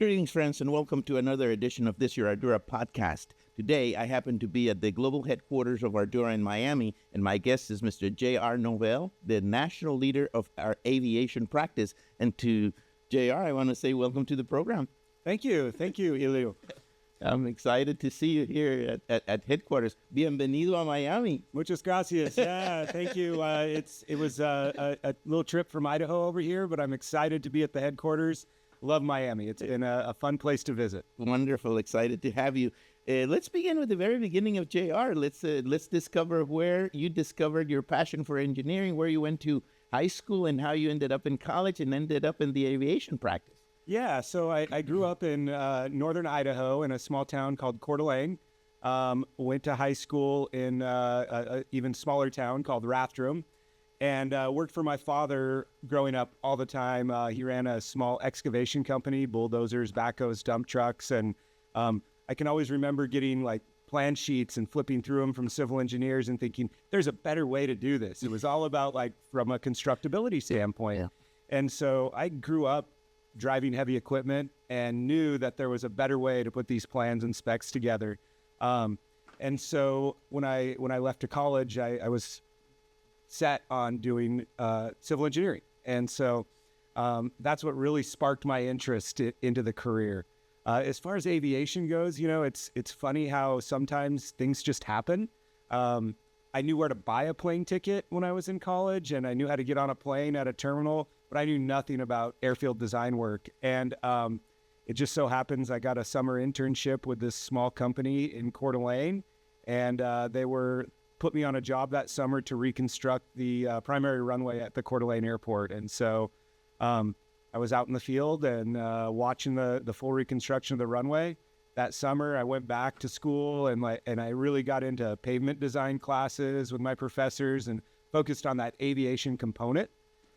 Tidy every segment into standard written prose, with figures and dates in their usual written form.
Greetings, friends, and welcome to another edition of This Your Ardura podcast. Today, I happen to be at the global headquarters of Ardura in Miami, and my guest is Mr. J.R. Norvell, the national leader of our aviation practice. And to J.R., I want to say welcome to the program. Thank you, Elio. I'm excited to see you here at headquarters. Bienvenido a Miami. Muchas gracias. Yeah, thank you. It was a little trip from Idaho over here, but I'm excited to be at the headquarters. Love Miami. It's been a fun place to visit. Wonderful. Excited to have you. Let's begin with the very beginning of JR. Let's discover where you discovered your passion for engineering, where you went to high school, and how you ended up in college and ended up in the aviation practice. Yeah, so I grew up in northern Idaho in a small town called Coeur d'Alene. Went to high school in an even smaller town called Rathdrum. And worked for my father growing up all the time. He ran a small excavation company, bulldozers, backhoes, dump trucks. And I can always remember getting like plan sheets and flipping through them from civil engineers and thinking, there's a better way to do this. It was all about like from a constructability standpoint. Yeah. And so I grew up driving heavy equipment and knew that there was a better way to put these plans and specs together. And so when I left to college, I was set on doing civil engineering. And so that's what really sparked my interest into the career. As far as aviation goes, you know, it's funny how sometimes things just happen. I knew where to buy a plane ticket when I was in college, and I knew how to get on a plane at a terminal, but I knew nothing about airfield design work. And it just so happens I got a summer internship with this small company in Coeur d'Alene, and they put me on a job that summer to reconstruct the primary runway at the Coeur d'Alene airport. And so I was out in the field and watching the full reconstruction of the runway. That summer, I went back to school and I really got into pavement design classes with my professors and focused on that aviation component.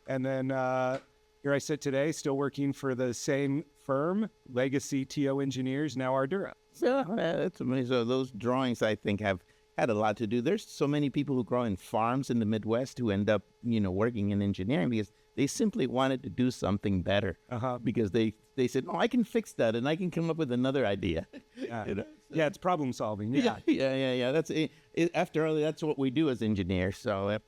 And then here I sit today, still working for the same firm, Legacy TO Engineers, now Ardura. So that's amazing. So those drawings, I think, have had a lot to do. There's so many people who grow in farms in the Midwest who end up, working in engineering because they simply wanted to do something better. Because they said, "Oh, I can fix that, and I can come up with another idea." Yeah, yeah, it's problem solving. Yeah. That's it. After all, that's what we do as engineers. So,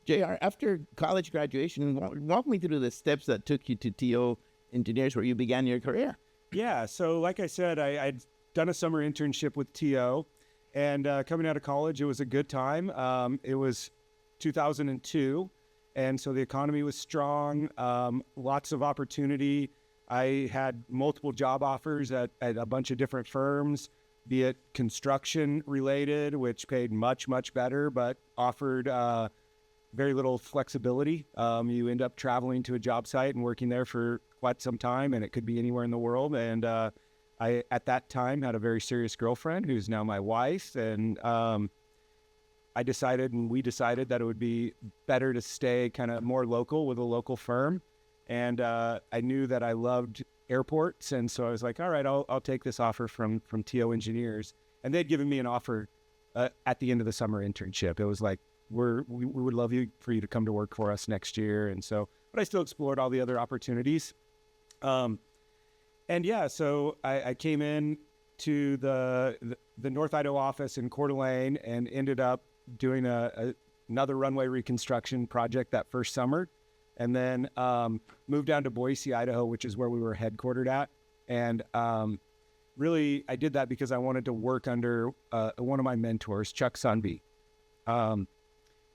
Jr., after college graduation, walk me through the steps that took you to TO Engineers, where you began your career. Yeah. So, like I said, I'd done a summer internship with TO. And coming out of college, it was a good time. It was 2002, and so the economy was strong, lots of opportunity. I had multiple job offers at a bunch of different firms, be it construction related, which paid much, much better, but offered very little flexibility. You end up traveling to a job site and working there for quite some time, and it could be anywhere in the world. And I, at that time, had a very serious girlfriend who's now my wife, and we decided that it would be better to stay kind of more local with a local firm. And I knew that I loved airports, and so I was like, all right, I'll take this offer from TO Engineers. And they'd given me an offer at the end of the summer internship. It was like, we would love for you to come to work for us next year. And so, but I still explored all the other opportunities. And yeah, so I came in to the North Idaho office in Coeur d'Alene and ended up doing another runway reconstruction project that first summer, and then moved down to Boise, Idaho, which is where we were headquartered at. And really, I did that because I wanted to work under one of my mentors, Chuck Sunby.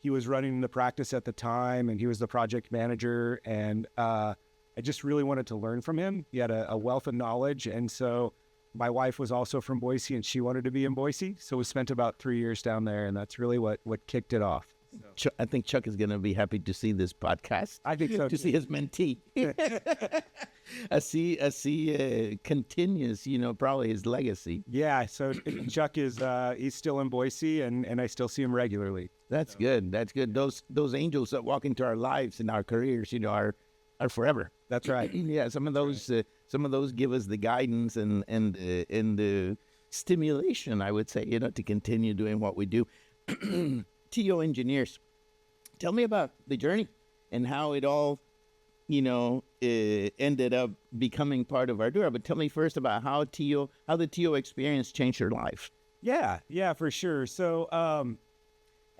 He was running the practice at the time, and he was the project manager, and I just really wanted to learn from him. He had a wealth of knowledge. And so my wife was also from Boise, and she wanted to be in Boise. So we spent about 3 years down there, and that's really what kicked it off. So. I think Chuck is going to be happy to see this podcast. I think so, to see his mentee. as he continues, probably his legacy. Yeah, so Chuck is he's still in Boise, and I still see him regularly. That's good. That's good. Those angels that walk into our lives and our careers, are forever. That's right. Yeah, some of those give us the guidance and the stimulation, I would say, to continue doing what we do. TO Engineers, tell me about the journey and how it all, ended up becoming part of Ardura. But tell me first about how the TO experience changed your life. Yeah, for sure. So,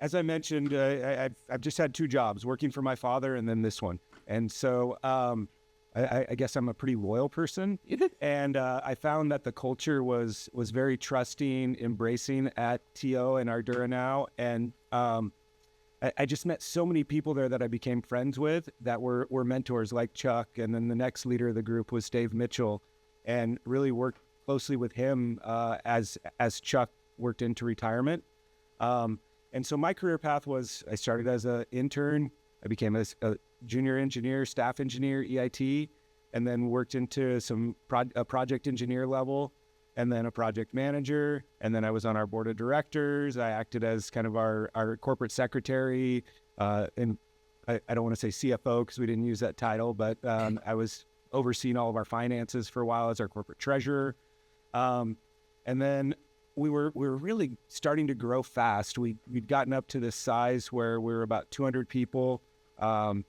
as I mentioned, I've just had 2 jobs, working for my father and then this one. And so, I guess I'm a pretty loyal person, and I found that the culture was very trusting, embracing at TO and Ardura now, and I just met so many people there that I became friends with that were mentors, like Chuck, and then the next leader of the group was Dave Mitchell, and really worked closely with him as Chuck worked into retirement. And so my career path was, I started as an intern, I became a junior engineer, staff engineer, EIT, and then worked into a project engineer level, and then a project manager, and then I was on our board of directors. I acted as kind of our corporate secretary, and I don't want to say CFO because we didn't use that title, but I was overseeing all of our finances for a while as our corporate treasurer. And then we were really starting to grow fast. We'd gotten up to this size where we were about 200 people. And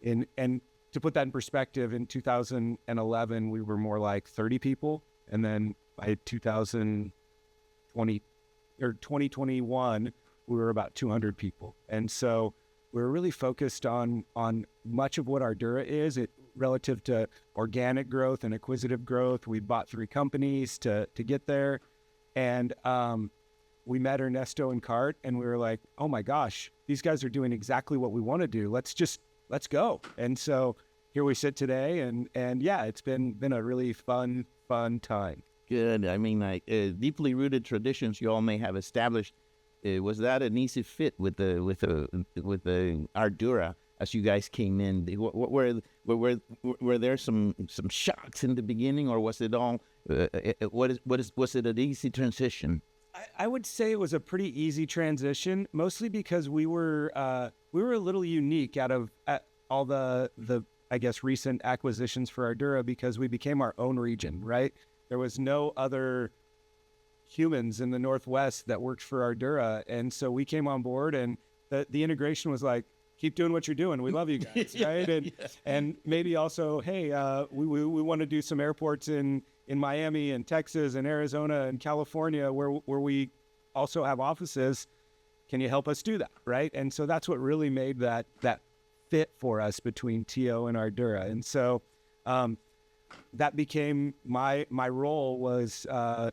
to put that in perspective, in 2011, we were more like 30 people. And then by 2021, we were about 200 people. And so we were really focused on much of what Ardura is relative to organic growth and acquisitive growth. We bought 3 companies to get there. And we met Ernesto and Cart, and we were like, oh my gosh, these guys are doing exactly what we want to do. Let's go. And so here we sit today, and yeah, it's been a really fun time. Good. I mean, like deeply rooted traditions you all may have established. Was that an easy fit with the Ardura as you guys came in? Were there some shocks in the beginning, or was it all? Was it an easy transition? I would say it was a pretty easy transition, mostly because we were a little unique out of all the I guess recent acquisitions for Ardura, because we became our own region, right? There was no other humans in the Northwest that worked for Ardura, and so we came on board, and the integration was like, keep doing what you're doing. We love you guys, right? And maybe also, hey, we want to do some airports in Miami and Texas and Arizona and California where we also have offices. Can you help us do that, right? And so that's what really made that fit for us between TO and Ardura. And so that became my role was, how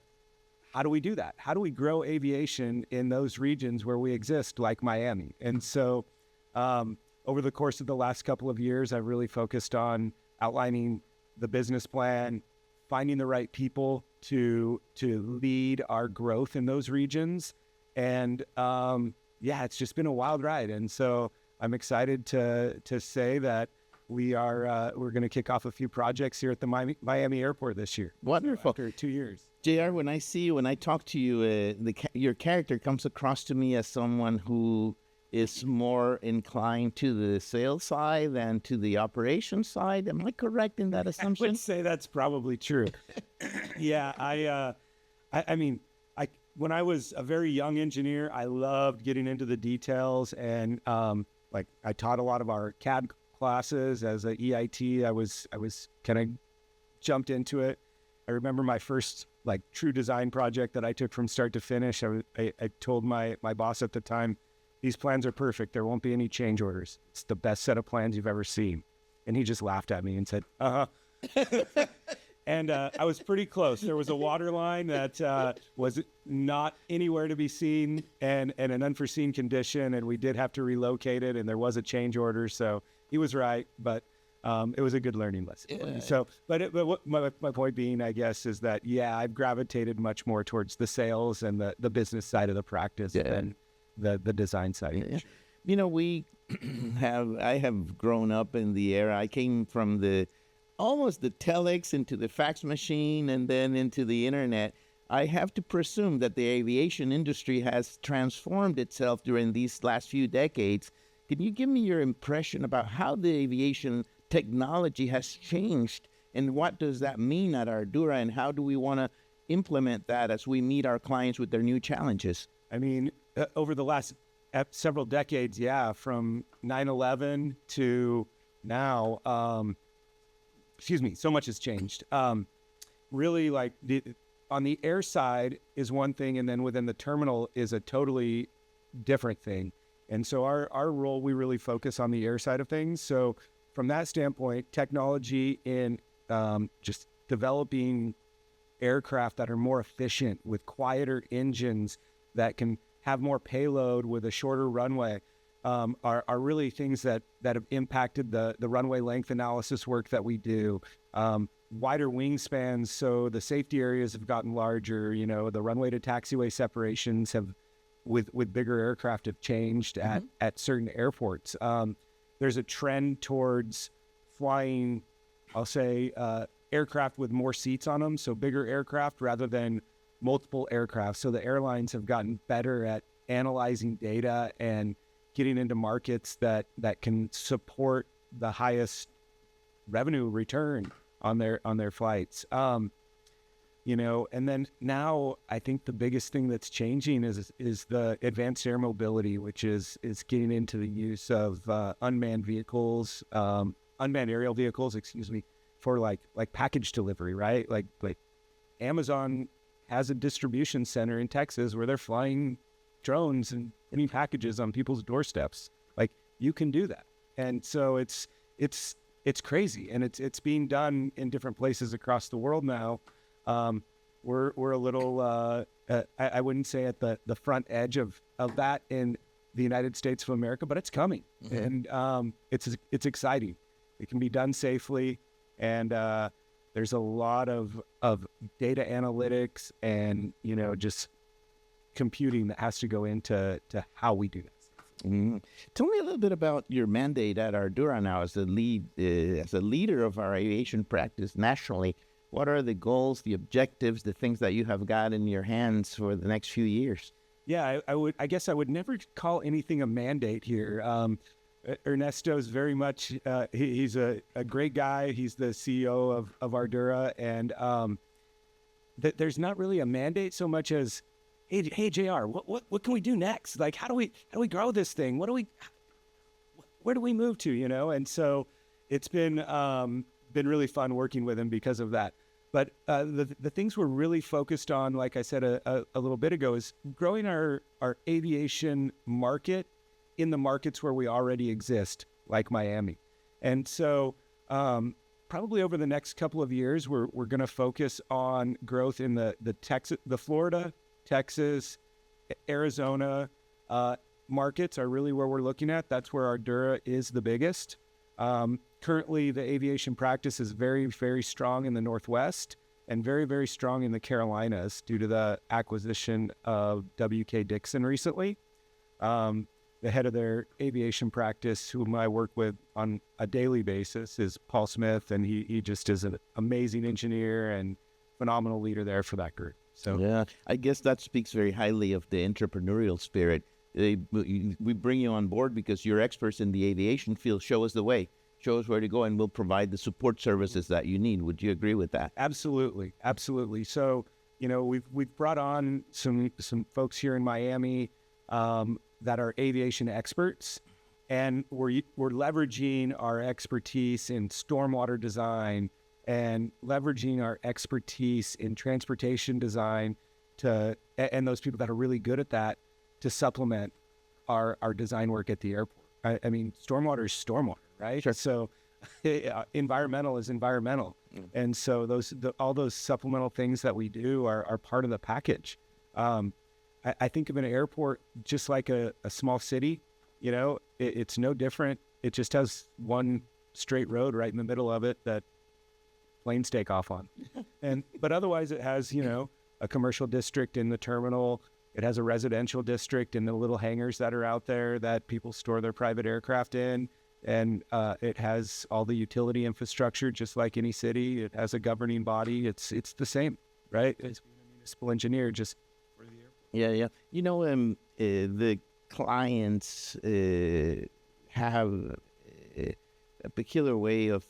do we do that? How do we grow aviation in those regions where we exist, like Miami? And so over the course of the last couple of years, I've really focused on outlining the business plan, finding the right people to lead our growth in those regions. And yeah, it's just been a wild ride. And so I'm excited to say that we're going to kick off a few projects here at the Miami airport this year. Wonderful. So after 2 years. JR, when I talk to you, your character comes across to me as someone who is more inclined to the sales side than to the operations side. Am I correct in that assumption? I would say that's probably true. Yeah, I mean, when I was a very young engineer, I loved getting into the details, and like I taught a lot of our CAD classes as a EIT. I was kind of jumped into it. I remember my first like true design project that I took from start to finish. I told my boss at the time, these plans are perfect. There won't be any change orders. It's the best set of plans you've ever seen. And he just laughed at me and said, uh-huh. And I was pretty close. There was a water line that was not anywhere to be seen and an unforeseen condition. And we did have to relocate it. And there was a change order. So he was right. But it was a good learning lesson. Yeah. So, but what my point being, I guess, is that, yeah, I've gravitated much more towards the sales and the business side of the practice than the design side. Yeah. You know, I have grown up in the era. I came from almost the telex into the fax machine and then into the internet. I have to presume that the aviation industry has transformed itself during these last few decades. Can you give me your impression about how the aviation technology has changed, and what does that mean at Ardura, and how do we want to implement that as we meet our clients with their new challenges? I mean, over the last several decades, yeah, from 9/11 to now, so much has changed. Really, like on the air side is one thing, and then within the terminal is a totally different thing. And so our role, we really focus on the air side of things. So from that standpoint, technology in just developing aircraft that are more efficient with quieter engines that can have more payload with a shorter runway are really things that have impacted the runway length analysis work that we do. Wider wingspans, so the safety areas have gotten larger. You know, the runway to taxiway separations have, with bigger aircraft, have changed at certain airports. There's a trend towards flying, I'll say, aircraft with more seats on them, so bigger aircraft rather than multiple aircraft. So the airlines have gotten better at analyzing data and getting into markets that can support the highest revenue return on their flights. You know, and then now I think the biggest thing that's changing is the advanced air mobility, which is getting into the use of unmanned aerial vehicles, for like package delivery, right? Like Amazon has a distribution center in Texas where they're flying drones and putting packages on people's doorsteps. Like, you can do that. And so it's crazy, and it's being done in different places across the world now. We're a little, I wouldn't say at the front edge of that in the United States of America, but it's coming. And it's exciting. It can be done safely, and there's a lot of data analytics and, you know, just computing that has to go into how we do this. Tell me a little bit about your mandate at Ardura now as a leader of our aviation practice nationally. What are the goals, the objectives, the things that you have got in your hands for the next few years? Yeah, I guess I would never call anything a mandate here. Ernesto's very much, he's a great guy. He's the CEO of Ardura, and there's not really a mandate so much as, hey JR, what can we do next? Like, how do we grow this thing? Where do we move to? You know, and so it's been really fun working with him because of that. But the things we're really focused on, like I said a little bit ago, is growing our aviation market in the markets where we already exist, like Miami. And so probably over the next couple of years, we're going to focus on growth in the Florida, Texas, Arizona markets are really where we're looking at. That's where Ardura is the biggest. Currently, the aviation practice is very, very strong in the Northwest and very, very strong in the Carolinas due to the acquisition of W.K. Dixon recently. The head of their aviation practice, whom I work with on a daily basis, is Paul Smith, and he just is an amazing engineer and phenomenal leader there for that group. So yeah, I guess that speaks very highly of the entrepreneurial spirit. We bring you on board because you're experts in the aviation field. Show us the way, show us where to go, and we'll provide the support services that you need. Would you agree with that? Absolutely, absolutely. So, you know, we've brought on some folks here in Miami that are aviation experts, and we're leveraging our expertise in stormwater design and leveraging our expertise in transportation design and those people that are really good at that to supplement our design work at the airport. I mean, stormwater is stormwater, right? Sure. So environmental is environmental. And so all those supplemental things that we do are part of the package. I think of an airport just like a small city. You know, it's no different. It just has one straight road right in the middle of it that planes take off on. But otherwise it has, you know, a commercial district in the terminal. It has a residential district in the little hangars that are out there that people store their private aircraft in. And it has all the utility infrastructure, just like any city. It has a governing body. It's the same, right? It's being a municipal engineer just for the airport. Yeah. You know, the clients have a peculiar way of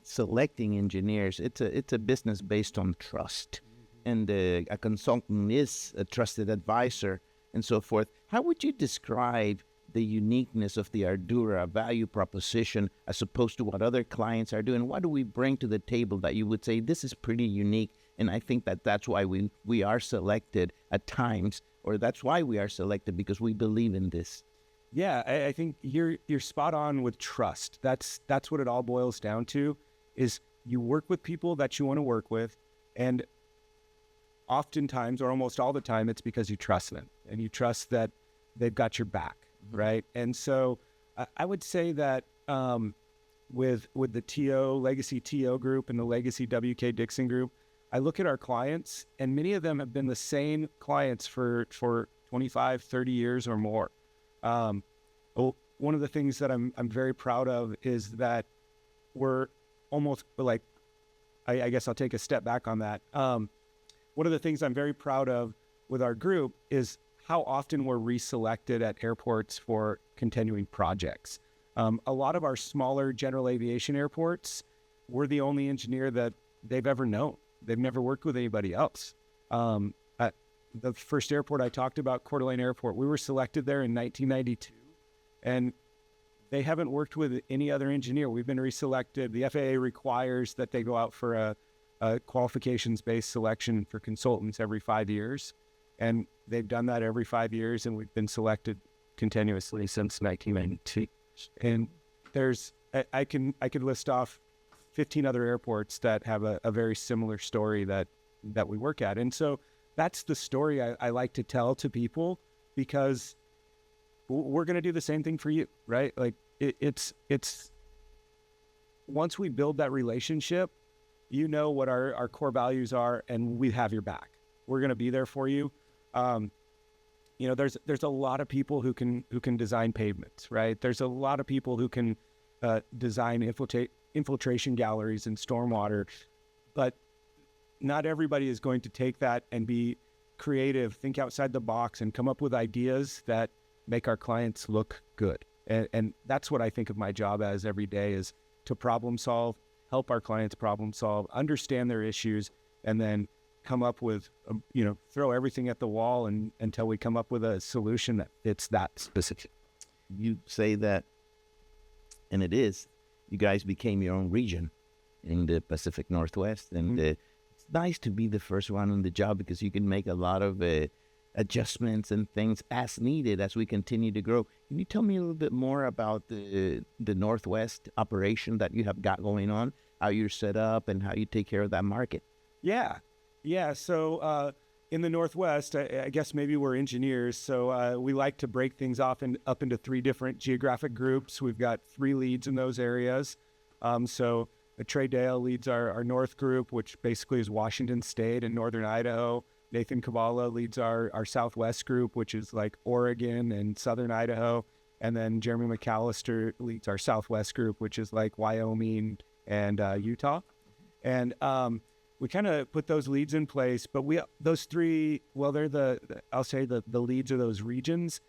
selecting engineers. It's a business based on trust, and a consultant is a trusted advisor and so forth. How would you describe the uniqueness of the Ardura value proposition as opposed to what other clients are doing? What do we bring to the table that you would say this is pretty unique? And I think that that's why we are selected at times, or that's why we are selected, because we believe in this. Yeah, I think you're spot on with trust. That's what it all boils down to, is you work with people that you want to work with, and oftentimes, or almost all the time, it's because you trust them and you trust that they've got your back, right? And so I would say that with the TO, Legacy TO group and the Legacy WK Dixon group, I look at our clients, and many of them have been the same clients for 25, 30 years or more. One of the things that I'm very proud of is that we're almost like, I guess I'll take a step back on that. One of the things I'm very proud of with our group is how often we're reselected at airports for continuing projects. A lot of our smaller general aviation airports, we're the only engineer that they've ever known. They've never worked with anybody else. At the first airport I talked about, Coeur d'Alene Airport, we were selected there in 1992, and they haven't worked with any other engineer. We've been reselected. The FAA requires that they go out for a qualifications-based selection for consultants every 5 years, and they've done that every 5 years, and we've been selected continuously since 1992. And I could list off 15 other airports that have a very similar story that we work at. And so that's the story I like to tell to people, because we're going to do the same thing for you, right? Like it's once we build that relationship, you know what our core values are, and we have your back. We're going to be there for you. There's a lot of people who can design pavements, right? There's a lot of people who can design infiltration galleries and stormwater, but not everybody is going to take that and be creative, think outside the box, and come up with ideas that make our clients look good. And that's what I think of my job as every day, is to problem solve, help our clients problem solve, understand their issues, and then come up with, throw everything at the wall until we come up with a solution that fits that specific. You say that, and it is, you guys became your own region in the Pacific Northwest, and it's nice to be the first one on the job, because you can make a lot of adjustments and things as needed as we continue to grow. Can you tell me a little bit more about the Northwest operation that you have got going on, how you're set up, and how you take care of that market? Yeah. So in the Northwest, I guess maybe we're engineers, so we like to break things off up into 3 different geographic groups. We've got 3 leads in those areas. So Trey Dale leads our North group, which basically is Washington State and Northern Idaho. Nathan Kavala leads our Southwest group, which is like Oregon and Southern Idaho. And then Jeremy McAllister leads our Southwest group, which is like Wyoming and Utah. And we kind of put those leads in place, but those 3, well, they're I'll say the leads of those regions.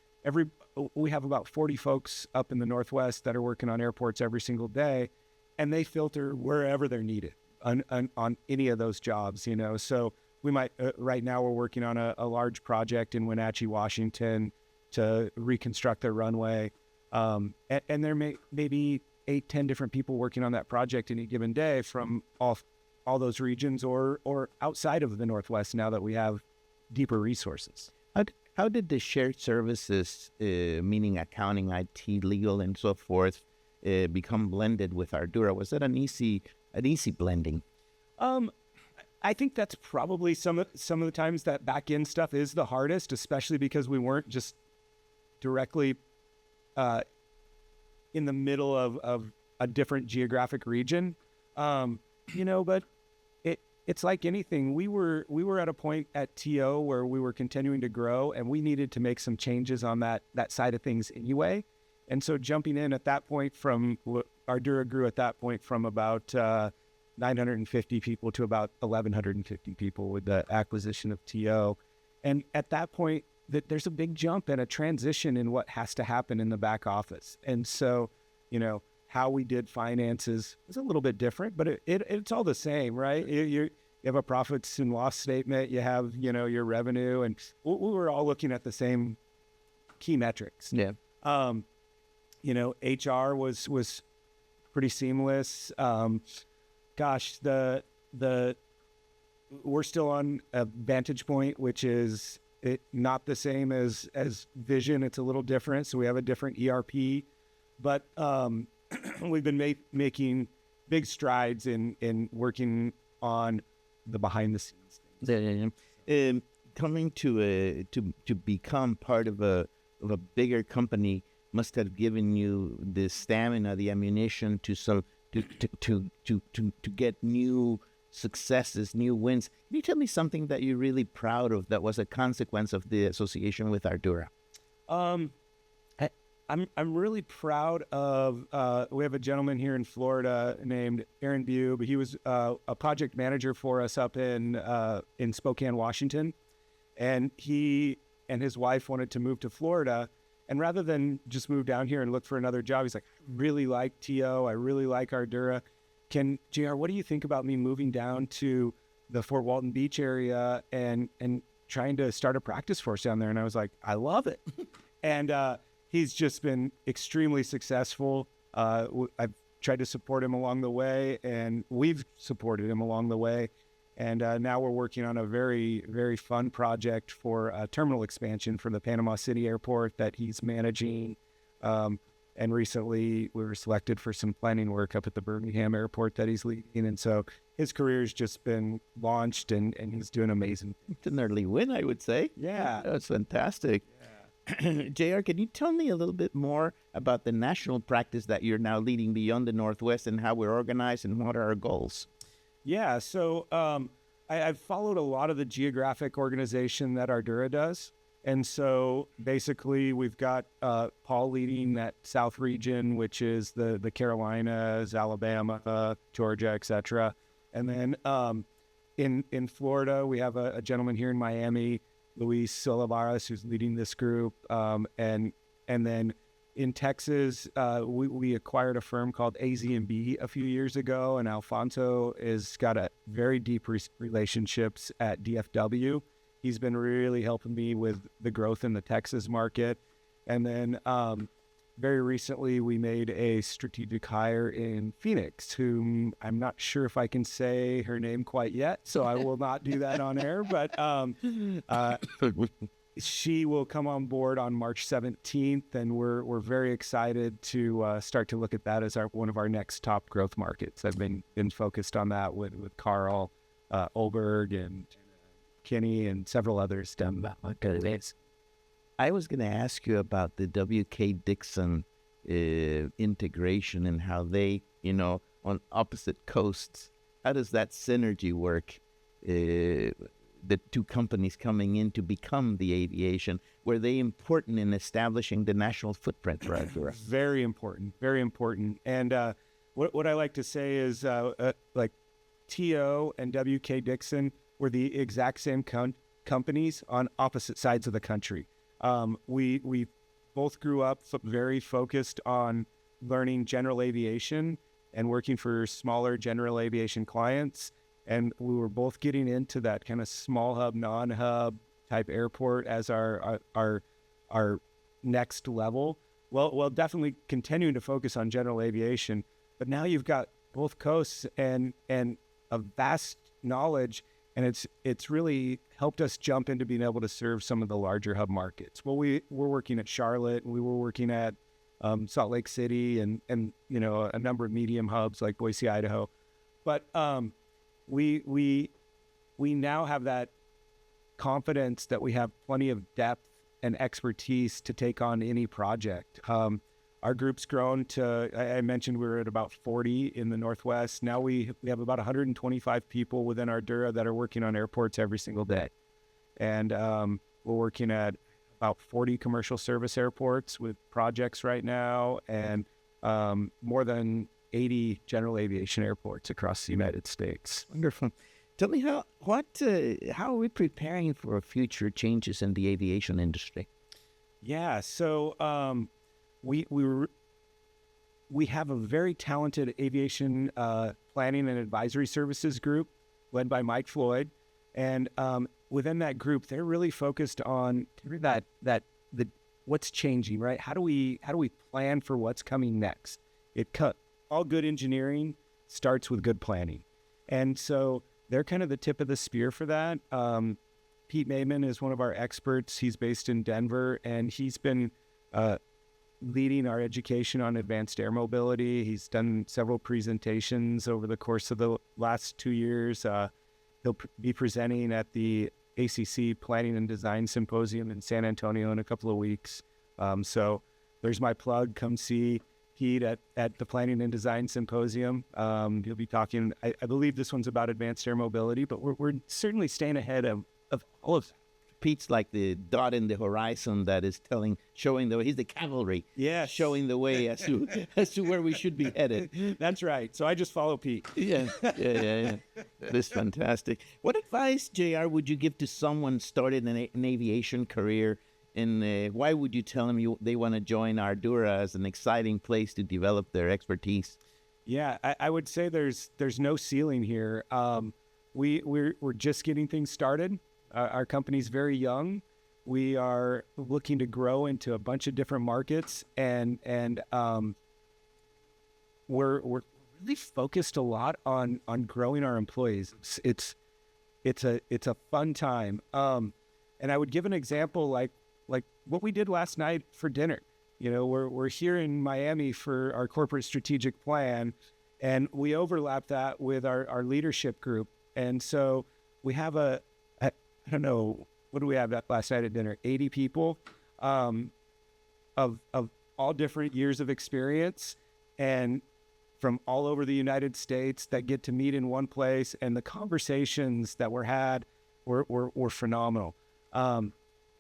We have about 40 folks up in the Northwest that are working on airports every single day, and they filter wherever they're needed on any of those jobs, So we might, right now we're working on a large project in Wenatchee, Washington, to reconstruct their runway. And there may be 8-10 different people working on that project any given day from all those regions or outside of the Northwest, now that we have deeper resources. How did the shared services, meaning accounting, IT, legal, and so forth, become blended with Ardura? Was that an easy blending? I think that's probably some of the times that back end stuff is the hardest, especially because we weren't just directly in the middle of a different geographic region. But it's like anything. We were at a point at TO where we were continuing to grow, and we needed to make some changes on that side of things anyway. And so jumping in at that point, Ardura grew at that point from about 950 people to about 1,150 people with the acquisition of TO. And at that point, there's a big jump and a transition in what has to happen in the back office. And so, how we did finances was a little bit different, but it's all the same, right? You have a profits and loss statement, you have, your revenue, and we were all looking at the same key metrics. Yeah. HR was pretty seamless. We're still on a Vantage Point, which is not the same as Vision. It's a little different. So we have a different ERP, but we've been making big strides in working on the behind the scenes things. Coming to become part of a bigger company must have given you the stamina, the ammunition to get new successes, new wins. Can you tell me something that you're really proud of that was a consequence of the association with Ardura? I'm really proud of, we have a gentleman here in Florida named Aaron Bube. He was a project manager for us up in Spokane, Washington. And he and his wife wanted to move to Florida. And rather than just move down here and look for another job, he's like, I really like TO. I really like Ardura. JR, what do you think about me moving down to the Fort Walton Beach area and trying to start a practice force down there? And I was like, I love it. And he's just been extremely successful. I've tried to support him along the way, and we've supported him along the way. And now we're working on a very, very fun project for a terminal expansion for the Panama City Airport that he's managing. And recently we were selected for some planning work up at the Birmingham Airport that he's leading. And so his career's just been launched, and he's doing amazing. It's an early win, I would say. Yeah. That's fantastic. Yeah. JR, can you tell me a little bit more about the national practice that you're now leading beyond the Northwest and how we're organized and what are our goals? Yeah, so I've followed a lot of the geographic organization that Ardura does. And so basically we've got Paul leading that South region, which is the Carolinas, Alabama, Georgia, et cetera. And then in Florida, we have a gentleman here in Miami, Luis Olivares, who's leading this group. And then in Texas, we acquired a firm called AZ&B a few years ago, and Alfonso has got a very deep relationships at DFW. He's been really helping me with the growth in the Texas market. And then very recently, we made a strategic hire in Phoenix, whom I'm not sure if I can say her name quite yet, so I will not do that on air. But she will come on board on March 17th, and we're very excited to start to look at that as one of our next top growth markets. I've been focused on that with Carl Olberg and Kenny and several others down that days. I was going to ask you about the WK Dixon integration and how they, on opposite coasts, how does that synergy work? The two companies coming in to become the aviation, were they important in establishing the national footprint for Ardura? Very important, very important. And what I like to say is like TO and WK Dixon were the exact same companies on opposite sides of the country. We both grew up very focused on learning general aviation and working for smaller general aviation clients. And we were both getting into that kind of small hub, non-hub type airport as our next level. Well, definitely continuing to focus on general aviation, but now you've got both coasts and a vast knowledge, and it's really helped us jump into being able to serve some of the larger hub markets. Well, we're working at Charlotte, and we were working at Salt Lake City, and a number of medium hubs like Boise, Idaho, but we now have that confidence that we have plenty of depth and expertise to take on any project. Our group's grown to, I mentioned we were at about 40 in the Northwest. Now we have about 125 people within Ardura that are working on airports every single day. And we're working at about 40 commercial service airports with projects right now, and more than 80 general aviation airports across the United States. Wonderful. Tell me how are we preparing for future changes in the aviation industry? Yeah, so we have a very talented aviation planning and advisory services group led by Mike Floyd, and within that group, they're really focused on the what's changing, right? How do we plan for what's coming next? All good engineering starts with good planning. And so they're kind of the tip of the spear for that. Pete Mayman is one of our experts. He's based in Denver, and he's been leading our education on advanced air mobility. He's done several presentations over the course of the last 2 years. He'll be presenting at the ACC Planning and Design Symposium in San Antonio in a couple of weeks. So there's my plug. Come see Pete at the Planning and Design Symposium. He'll be talking, I believe this one's about advanced air mobility, but we're certainly staying ahead of all of that. Pete's like the dot in the horizon that is showing the way. He's the cavalry, showing the way as to where we should be headed. That's right. So I just follow Pete. Yeah. That's fantastic. What advice, JR, would you give to someone started an aviation career? And why would you tell them they want to join Ardura as an exciting place to develop their expertise? Yeah, I would say there's no ceiling here. We're just getting things started. Our company's very young. We are looking to grow into a bunch of different markets, and we're really focused a lot on growing our employees. It's a fun time. And I would give an example like what we did last night for dinner. You know, we're here in Miami for our corporate strategic plan, and we overlap that with our leadership group. And so we have I don't know, what do we have that last night at dinner? 80 people of all different years of experience and from all over the United States that get to meet in one place. And the conversations that were had were phenomenal. I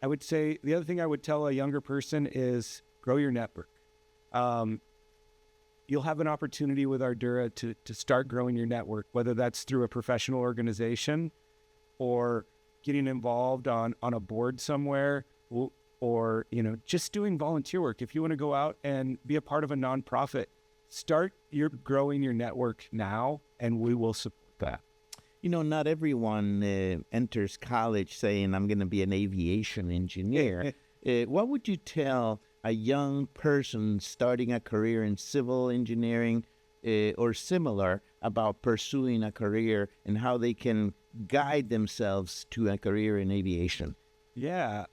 would say the other thing I would tell a younger person is grow your network. You'll have an opportunity with Ardura to start growing your network, whether that's through a professional organization or getting involved on a board somewhere, or, you know, just doing volunteer work. If you want to go out and be a part of a nonprofit, start growing your network now, and we will support that. You know, not everyone enters college saying, I'm going to be an aviation engineer. What would you tell a young person starting a career in civil engineering or similar about pursuing a career and how they can guide themselves to a career in aviation? Yeah.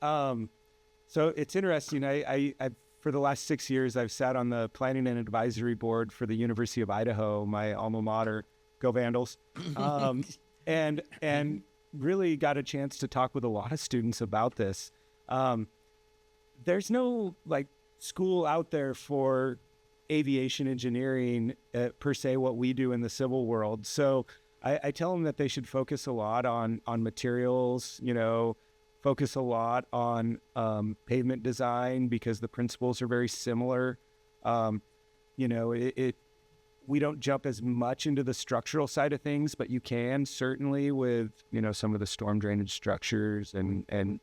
So it's interesting. I for the last 6 years, I've sat on the planning and advisory board for the University of Idaho, my alma mater. Go Vandals. And really got a chance to talk with a lot of students about this. There's no like school out there for aviation engineering per se, what we do in the civil world. So I tell them that they should focus a lot on materials, you know, focus a lot on pavement design because the principles are very similar. You know, we don't jump as much into the structural side of things, but you can certainly with, you know, some of the storm drainage structures and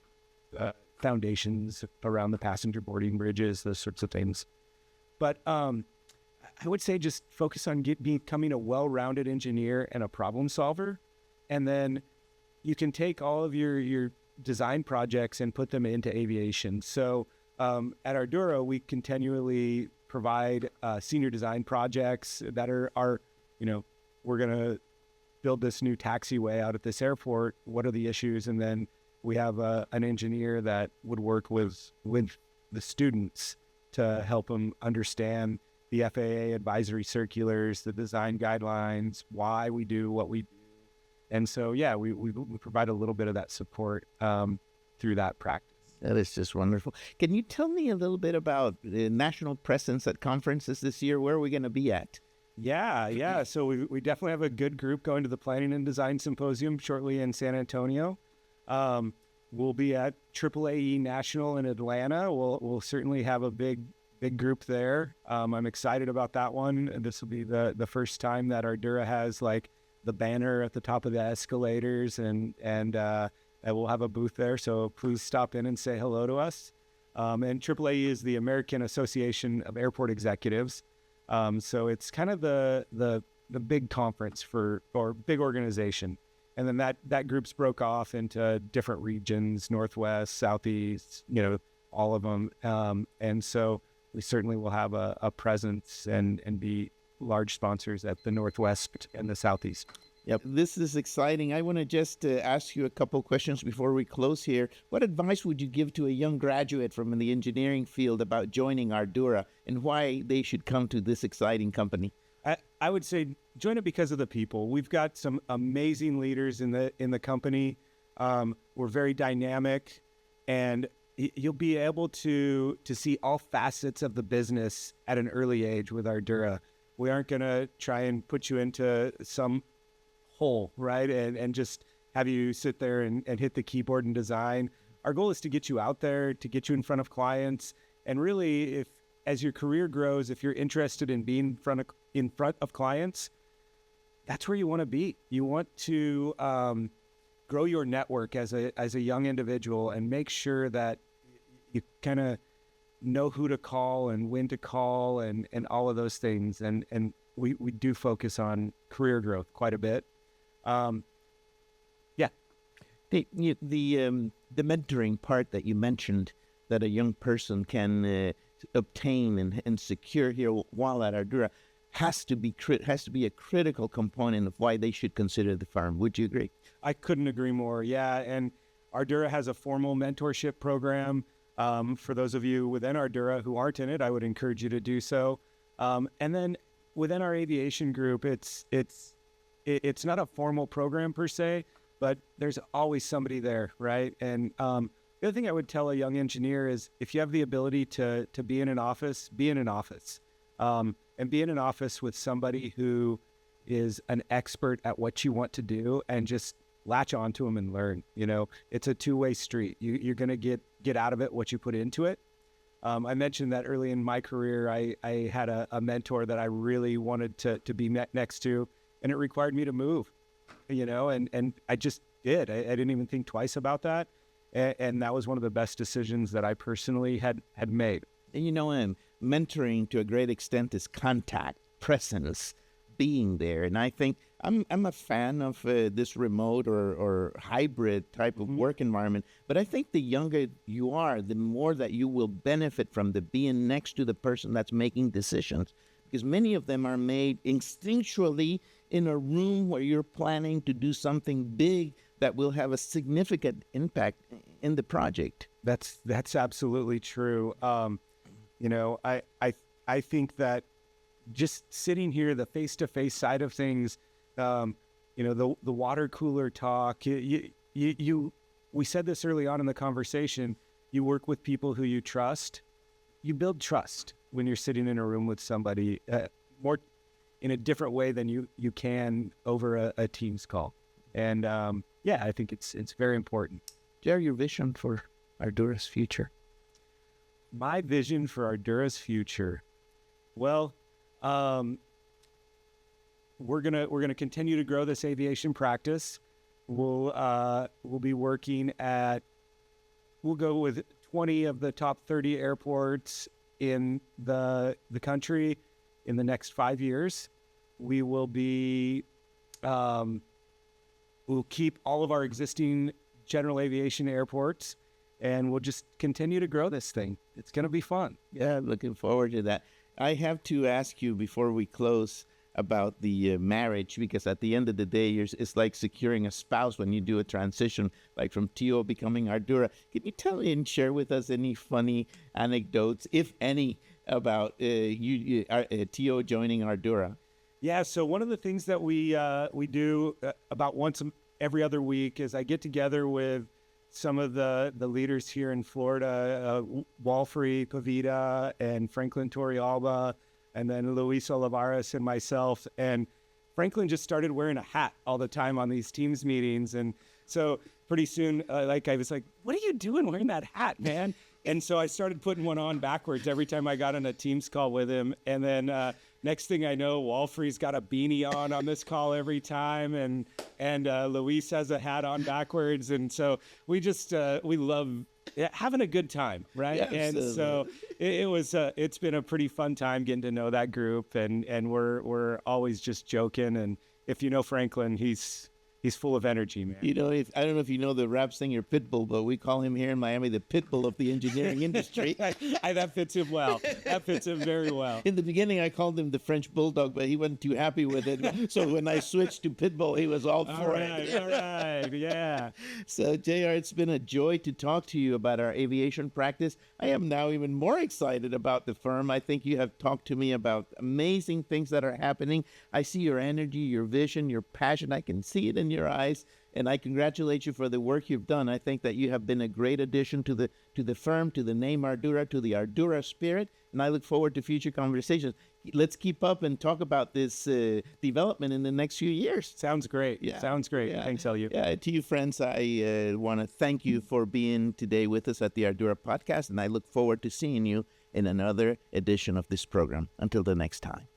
foundations around the passenger boarding bridges, those sorts of things. But I would say just focus on becoming a well-rounded engineer and a problem solver. And then you can take all of your design projects and put them into aviation. So at Ardura, we continually provide senior design projects that are, you know, we're going to build this new taxiway out at this airport. What are the issues? And then we have an engineer that would work with the students to help them understand the FAA advisory circulars, the design guidelines, why we do what we do. And so, yeah, we provide a little bit of that support through that practice. That is just wonderful. Can you tell me a little bit about the national presence at conferences this year? Where are we going to be at? Yeah. So we definitely have a good group going to the Planning and Design Symposium shortly in San Antonio. We'll be at AAAE National in Atlanta. We'll certainly have a big group there. I'm excited about that one. This will be the first time that Ardura has like the banner at the top of the escalators, and we'll have a booth there. So please stop in and say hello to us. And AAAE is the American Association of Airport Executives. So it's kind of the big conference or big organization. And then that group's broke off into different regions, Northwest, Southeast, you know, all of them. And so we certainly will have a presence and be large sponsors at the Northwest and the Southeast. Yep, this is exciting. I want to just ask you a couple questions before we close here. What advice would you give to a young graduate from the engineering field about joining Ardura and why they should come to this exciting company? I would say join it because of the people. We've got some amazing leaders in the company. We're very dynamic, and you'll be able to see all facets of the business at an early age with Ardura. We aren't going to try and put you into some hole, right? And just have you sit there and hit the keyboard and design. Our goal is to get you out there, to get you in front of clients. And really, if as your career grows, if you're interested in being in front of clients, that's where you want to be. You want to grow your network as a young individual and make sure that you kind of know who to call and when to call and all of those things. And we do focus on career growth quite a bit. Yeah. The mentoring part that you mentioned that a young person can obtain and secure here while at Ardura has to be a critical component of why they should consider the firm. Would you agree? I couldn't agree more. Yeah, and Ardura has a formal mentorship program. For those of you within Ardura who aren't in it, I would encourage you to do so. And then within our aviation group, it's not a formal program per se, but there's always somebody there, right? And the other thing I would tell a young engineer is if you have the ability to be in an office, be in an office. And be in an office with somebody who is an expert at what you want to do and just latch onto them and learn. You know, it's a two-way street. You're going to get out of it what you put into it. I mentioned that early in my career, I had a mentor that I really wanted to be next to, and it required me to move, you know, and I just did. I didn't even think twice about that. And that was one of the best decisions that I personally had made. And you know, mentoring to a great extent is contact, presence, being there. And I think I'm a fan of this remote or hybrid type of work environment. But I think the younger you are, the more that you will benefit from the being next to the person that's making decisions. Because many of them are made instinctually in a room where you're planning to do something big that will have a significant impact in the project. That's absolutely true. You know, I think that just sitting here, the face-to-face side of things, you know, the water cooler talk, we said this early on in the conversation, you work with people who you trust. You build trust when you're sitting in a room with somebody more in a different way than you can over a Teams call. And yeah, I think it's very important. Share your vision for Ardura's future. My vision for Ardura's future, well, we're gonna continue to grow this aviation practice. We'll be working we'll go with 20 of the top 30 airports in the country in the next 5 years. We will be we'll keep all of our existing general aviation airports, and we'll just continue to grow this thing. It's going to be fun. Yeah, looking forward to that. I have to ask you before we close about the marriage, because at the end of the day, it's like securing a spouse when you do a transition, like from TO becoming Ardura. Can you tell and share with us any funny anecdotes, if any, about TO joining Ardura? Yeah, so one of the things that we do about once every other week is I get together with some of the leaders here in Florida, Walfrey Pavita and Franklin Torrealba, and then Luis Olivares and myself. And Franklin just started wearing a hat all the time on these Teams meetings. And so pretty soon, I was like, what are you doing wearing that hat, man? And so I started putting one on backwards every time I got on a Teams call with him. And then next thing I know, Walfrey's got a beanie on this call every time, and Luis has a hat on backwards. And so we just we love having a good time, right? Yeah, and so it's been a pretty fun time getting to know that group, and we're always just joking. And if you know Franklin, he's he's full of energy, man. You know, I don't know if you know the rap singer Pitbull, but we call him here in Miami the Pitbull of the engineering industry. That fits him well. That fits him very well. In the beginning, I called him the French Bulldog, but he wasn't too happy with it. So when I switched to Pitbull, he was all for it. All right, yeah. So, JR, it's been a joy to talk to you about our aviation practice. I am now even more excited about the firm. I think you have talked to me about amazing things that are happening. I see your energy, your vision, your passion. I can see it in your eyes. And I congratulate you for the work you've done. I think that you have been a great addition to the firm, to the name Ardura, to the Ardura spirit. And I look forward to future conversations. Let's keep up and talk about this development in the next few years. Sounds great. Yeah. Sounds great. Yeah. Thanks, Elliot. Yeah, to you, friends, I want to thank you for being today with us at the Ardura podcast. And I look forward to seeing you in another edition of this program. Until the next time.